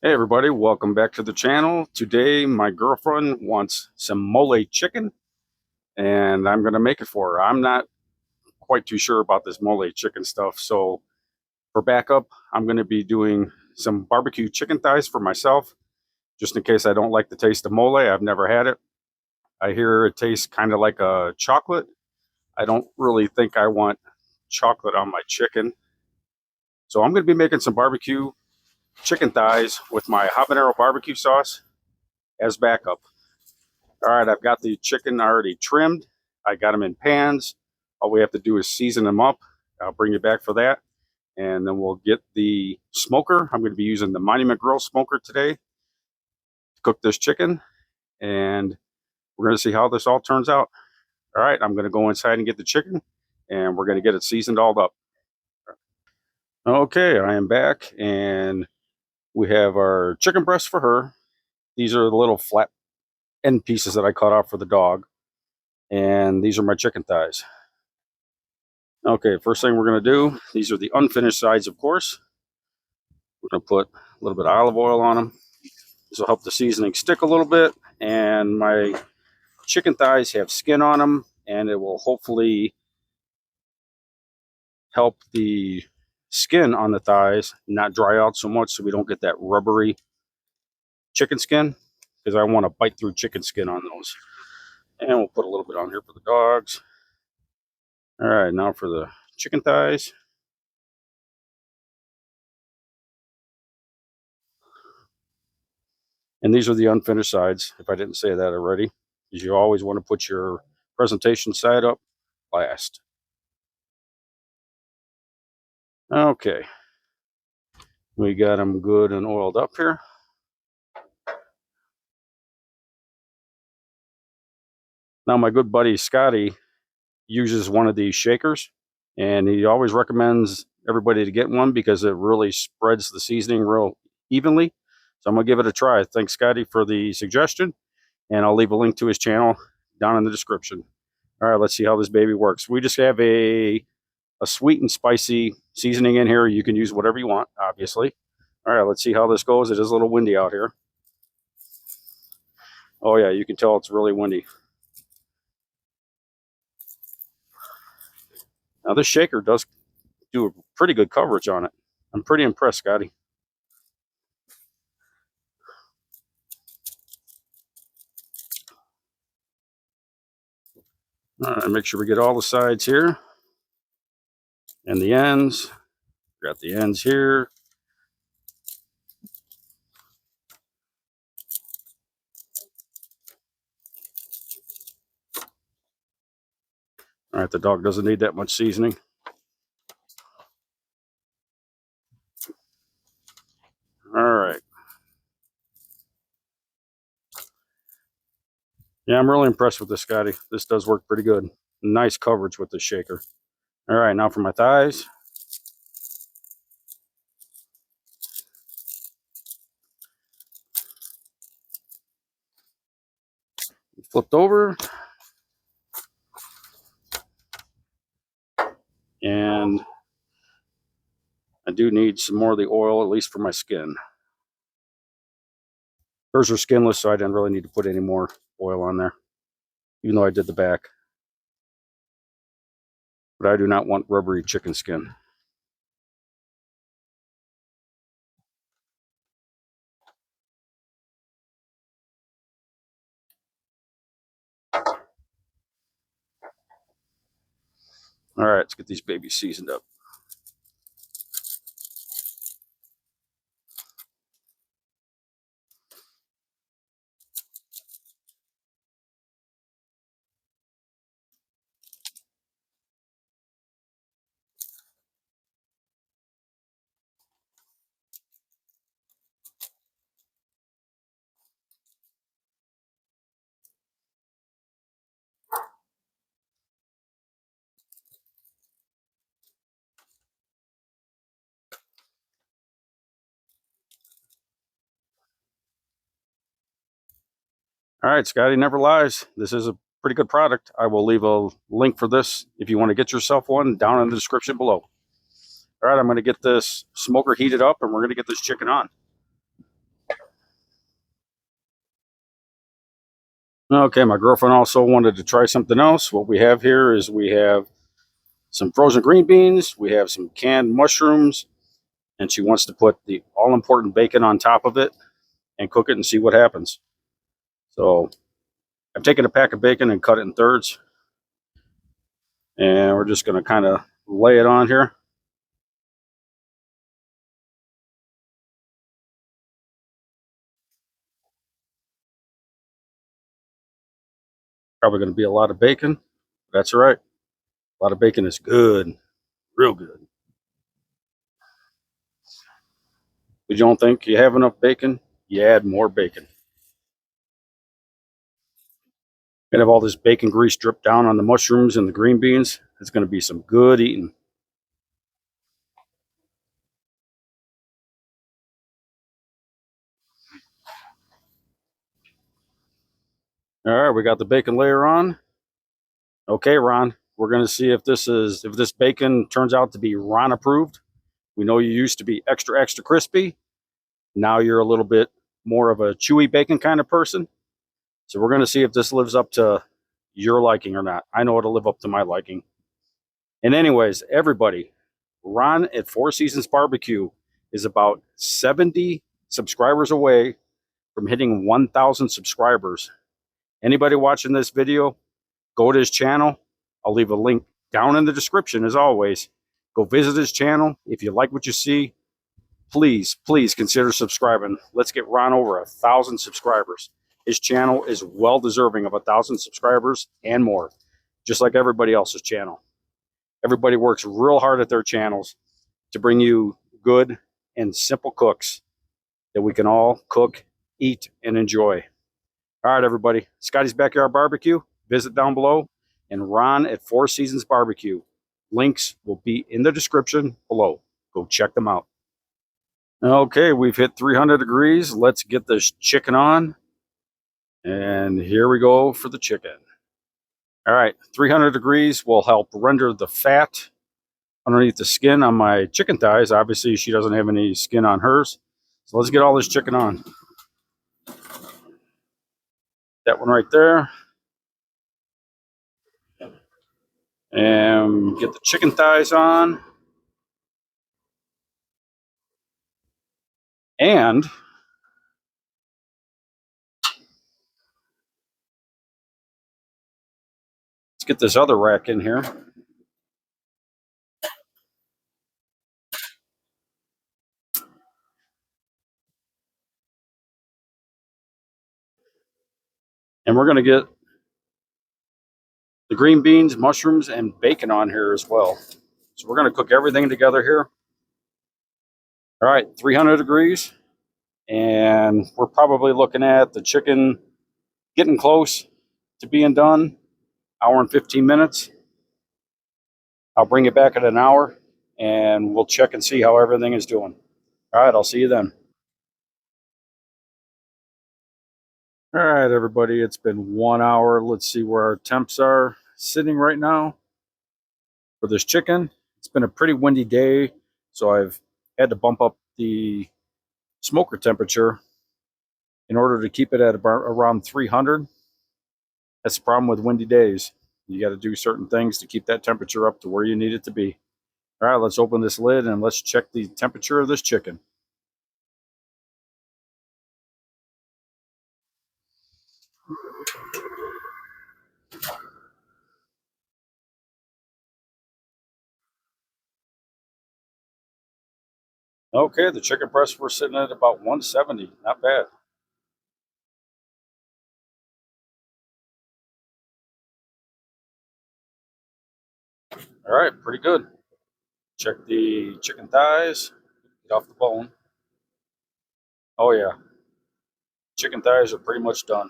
Hey everybody, welcome back to the channel. Today my girlfriend wants some mole chicken and I'm going to make it for her. I'm not quite too sure about this mole chicken stuff, so for backup I'm going to be doing some barbecue chicken thighs for myself just in case I don't like the taste of mole. I've never had it. I hear it tastes kind of like a chocolate. I don't really think I want chocolate on my chicken. So I'm going to be making some barbecue chicken thighs with my habanero barbecue sauce as backup. All right, I've got the chicken already trimmed. I got them in pans. All we have to do is season them up. I'll bring you back for that. And then we'll get the smoker. I'm going to be using the Monument Grill smoker today to cook this chicken. And we're going to see how this all turns out. All right, I'm going to go inside and get the chicken. And we're going to get it seasoned all up. Okay, I am back. And we have our chicken breast for her. These are the little flat end pieces that I cut off for the dog. And these are my chicken thighs. Okay, first thing we're going to do, these are the unfinished sides, of course. We're going to put a little bit of olive oil on them. This will help the seasoning stick a little bit. And my chicken thighs have skin on them, and it will hopefully help the skin on the thighs not dry out so much so we don't get that rubbery chicken skin, because I want to bite through chicken skin on those. And we'll put a little bit on here for the dogs. All right, now for the chicken thighs. And these are the unfinished sides, if I didn't say that already, because you always want to put your presentation side up last. Okay, we got them good and oiled up here. Now my good buddy Scotty uses one of these shakers, and he always recommends everybody to get one because it really spreads the seasoning real evenly. So I'm going to give it a try. Thanks, Scotty, for the suggestion, and I'll leave a link to his channel down in the description. All right, let's see how this baby works. We just have a sweet and spicy seasoning in here. You can use whatever you want, obviously. All right, let's see how this goes. It is a little windy out here. Oh yeah, you can tell it's really windy. Now this shaker does do a pretty good coverage on it. I'm pretty impressed, Scotty. All right, make sure we get all the sides here and the ends. Got the ends here. All right, the dog doesn't need that much seasoning. All right. Yeah, I'm really impressed with this, Scotty. This does work pretty good. Nice coverage with the shaker. All right, now for my thighs. Flipped over. And I do need some more of the oil, at least for my skin. Hers are skinless, so I didn't really need to put any more oil on there, even though I did the back. But I do not want rubbery chicken skin. All right, let's get these babies seasoned up. All right, Scotty never lies. This is a pretty good product. I will leave a link for this if you want to get yourself one down in the description below. All right, I'm going to get this smoker heated up and we're going to get this chicken on. Okay, my girlfriend also wanted to try something else. What we have here is we have some frozen green beans, we have some canned mushrooms, and she wants to put the all important bacon on top of it and cook it and see what happens. So I've taken a pack of bacon and cut it in thirds, and we're just going to kind of lay it on here. Probably going to be a lot of bacon. That's all right. A lot of bacon is good, real good. If you don't think you have enough bacon, you add more bacon. And have all this bacon grease drip down on the mushrooms and the green beans. It's going to be some good eating. All right, we got the bacon layer on. Okay, Ron, we're going to see if this bacon turns out to be Ron approved. We know you used to be extra extra crispy. Now you're a little bit more of a chewy bacon kind of person. So we're going to see if this lives up to your liking or not. I know it'll live up to my liking. And anyways, everybody, Ron at Four Seasons Barbecue is about 70 subscribers away from hitting 1,000 subscribers. Anybody watching this video, go to his channel. I'll leave a link down in the description as always. Go visit his channel. If you like what you see, please consider subscribing. Let's get Ron over 1,000 subscribers. His channel is well deserving of 1,000 subscribers and more, just like everybody else's channel. Everybody works real hard at their channels to bring you good and simple cooks that we can all cook, eat, and enjoy. All right, everybody. Scotty's Backyard Barbecue. Visit down below. And Ron at Four Seasons Barbecue. Links will be in the description below. Go check them out. Okay, we've hit 300 degrees. Let's get this chicken on. And here we go for the chicken. All right, 300 degrees will help render the fat underneath the skin on my chicken thighs. Obviously, she doesn't have any skin on hers. So let's get all this chicken on. That one right there. And get the chicken thighs on. And let's get this other rack in here. And we're going to get the green beans, mushrooms, and bacon on here as well. So we're going to cook everything together here. All right, 300 degrees. And we're probably looking at the chicken getting close to being done. Hour and 15 minutes. I'll bring it back at an hour and we'll check and see how everything is doing. All right, I'll see you then. All right, everybody, it's been 1 hour. Let's see where our temps are sitting right now for this chicken. It's been a pretty windy day, so I've had to bump up the smoker temperature in order to keep it at about around 300. That's the problem with windy days. You got to do certain things to keep that temperature up to where you need it to be. All right, let's open this lid and let's check the temperature of this chicken. Okay, the chicken breasts were sitting at about 170. Not bad. All right, pretty good. Check the chicken thighs. Get off the bone. Oh, yeah. Chicken thighs are pretty much done.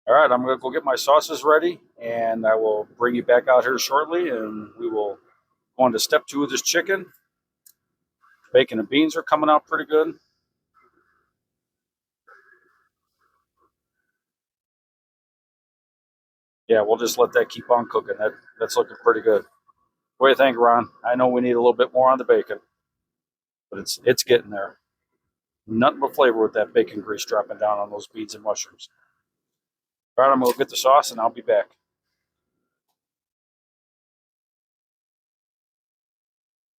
All right, I'm going to go get my sauces ready, and I will bring you back out here shortly, and we will go on to step 2 of this chicken. Bacon and beans are coming out pretty good. Yeah, we'll just let that keep on cooking. That's looking pretty good. What do you think, Ron? I know we need a little bit more on the bacon, but it's getting there. Nothing but flavor with that bacon grease dropping down on those beans and mushrooms. All right, I'm going to get the sauce and I'll be back.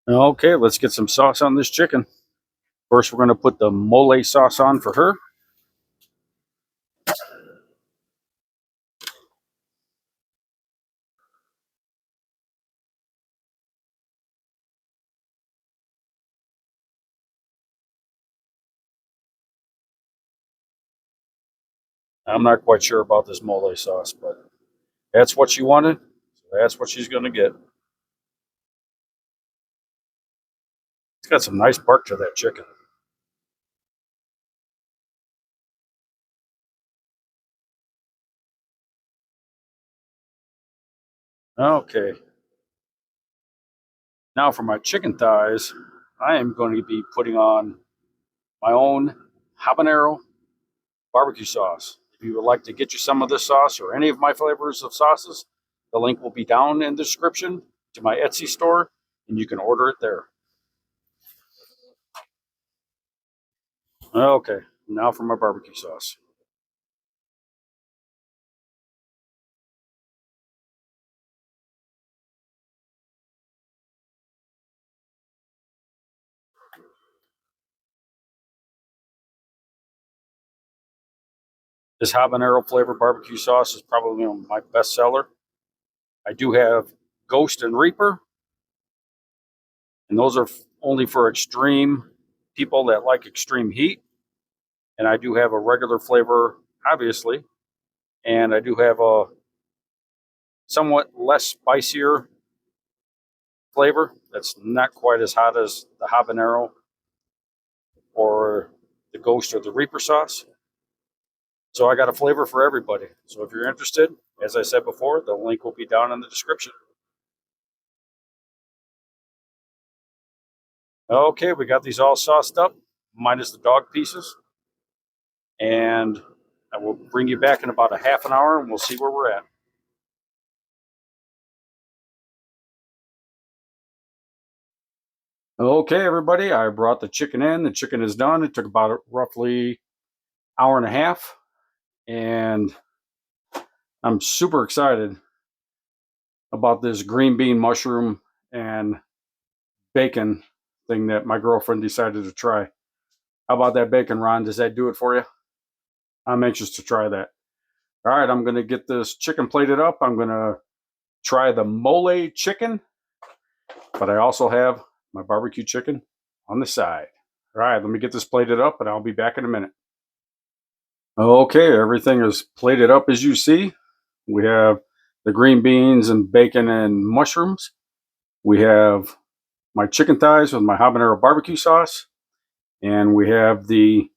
Okay, let's get some sauce on this chicken. First, we're going to put the mole sauce on for her. I'm not quite sure about this mole sauce, but that's what she wanted. So that's what she's going to get. It's got some nice bark to that chicken. Okay, now for my chicken thighs, I am going to be putting on my own habanero barbecue sauce. If you would like to get you some of this sauce or any of my flavors of sauces, the link will be down in the description to my Etsy store, and you can order it there. Okay, now for my barbecue sauce. This habanero flavored barbecue sauce is probably my best seller. I do have Ghost and Reaper, and those are only for extreme people that like extreme heat. And I do have a regular flavor, obviously, and I do have a somewhat less spicier flavor that's not quite as hot as the habanero or the Ghost or the Reaper sauce. So I got a flavor for everybody. So if you're interested, as I said before, the link will be down in the description. Okay, we got these all sauced up, minus the dog pieces. And I will bring you back in about a half an hour and we'll see where we're at. Okay, everybody, I brought the chicken in. The chicken is done. It took about roughly hour and a half. And I'm super excited about this green bean mushroom and bacon thing that my girlfriend decided to try. How about that bacon, Ron? Does that do it for you? I'm anxious to try that. All right, I'm going to get this chicken plated up. I'm going to try the mole chicken, but I also have my barbecue chicken on the side. All right, let me get this plated up and I'll be back in a minute. Okay, everything is plated up as you see. We have the green beans and bacon and mushrooms. We have my chicken thighs with my habanero barbecue sauce. And we have the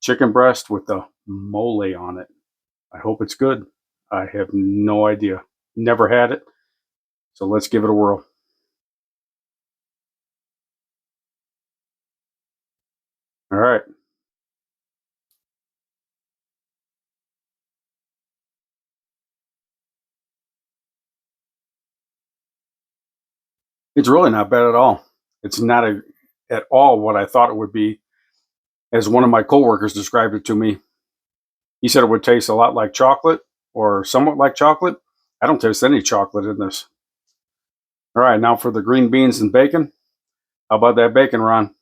chicken breast with the mole on it. I hope it's good. I have no idea. Never had it. So let's give it a whirl. All right. It's really not bad at all. It's not at all what I thought it would be. As one of my coworkers described it to me, he said it would taste a lot like chocolate or somewhat like chocolate. I don't taste any chocolate in this. All right, now for the green beans and bacon. How about that bacon, Ron?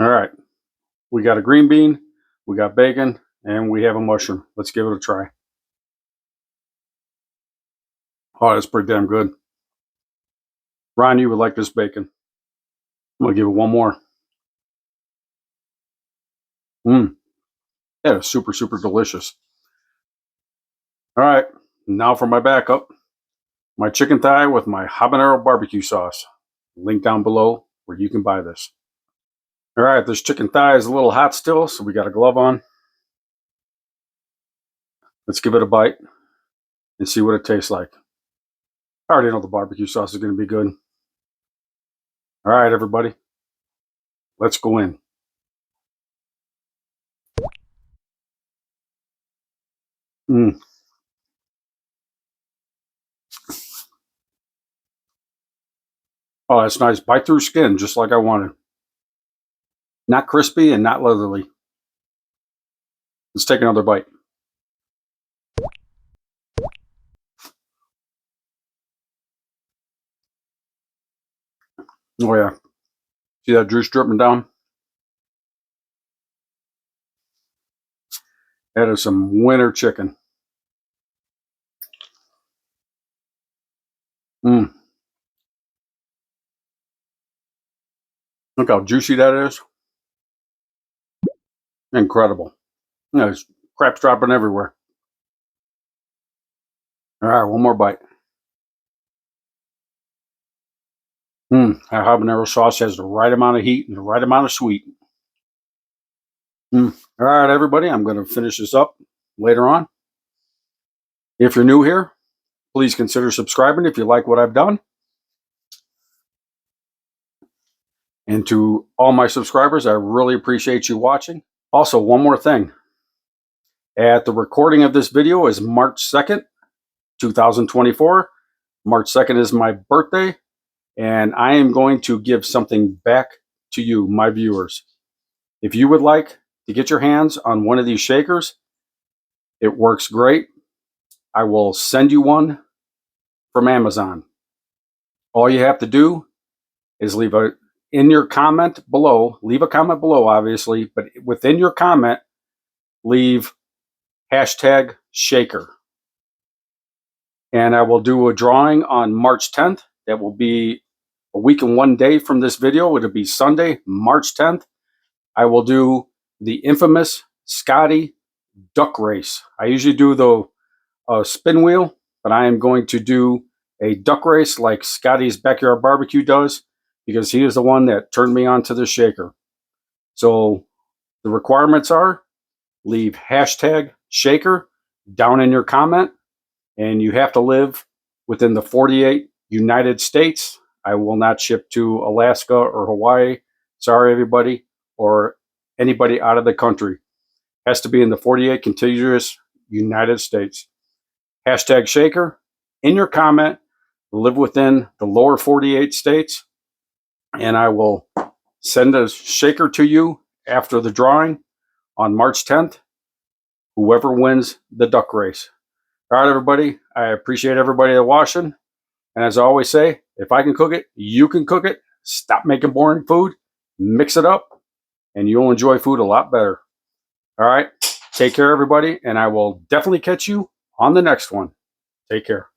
All right, we got a green bean, we got bacon, and we have a mushroom. Let's give it a try. Oh, that's pretty damn good. Ron, you would like this bacon. I'm gonna give it one more. Mmm, that is super, super delicious. All right, now for my backup. My chicken thigh with my habanero barbecue sauce. Link down below where you can buy this. All right, this chicken thigh is a little hot still, so we got a glove on. Let's give it a bite and see what it tastes like. I already know the barbecue sauce is going to be good. All right, everybody, let's go in. Mm. Oh, that's nice. Bite through skin, just like I wanted. Not crispy and not leathery. Let's take another bite. Oh yeah. See that juice dripping down? That is some winter chicken. Mmm. Look how juicy that is. Incredible. There's crap's dropping everywhere. All right, one more bite. That habanero sauce has the right amount of heat and the right amount of sweet. All right, everybody, I'm going to finish this up later on. If you're new here, please consider subscribing if you like what I've done. And to all my subscribers, I really appreciate you watching. Also, one more thing. At the recording of this video is March 2nd, 2024. March 2nd is my birthday, and I am going to give something back to you, my viewers. If you would like to get your hands on one of these shakers, it works great. I will send you one from Amazon. All you have to do is leave a comment below, obviously, but within your comment, leave #shaker. And I will do a drawing on March 10th. That will be a week and 1 day from this video. It'll be Sunday, March 10th. I will do the infamous Scotty duck race. I usually do the spin wheel, but I am going to do a duck race like Scotty's Backyard Barbecue does, because he is the one that turned me on to the shaker. So the requirements are: leave #shaker down in your comment, and you have to live within the 48 United States. I will not ship to Alaska or Hawaii. Sorry, everybody, or anybody out of the country. Has to be in the 48 contiguous United States. #shaker in your comment. Live within the lower 48 states, and I will send a shaker to you after the drawing on March 10th. Whoever wins the duck race. All right, everybody. I appreciate everybody that watching. And as I always say, if I can cook it, you can cook it. Stop making boring food. Mix it up, and you'll enjoy food a lot better. All right. Take care, everybody, and I will definitely catch you on the next one. Take care.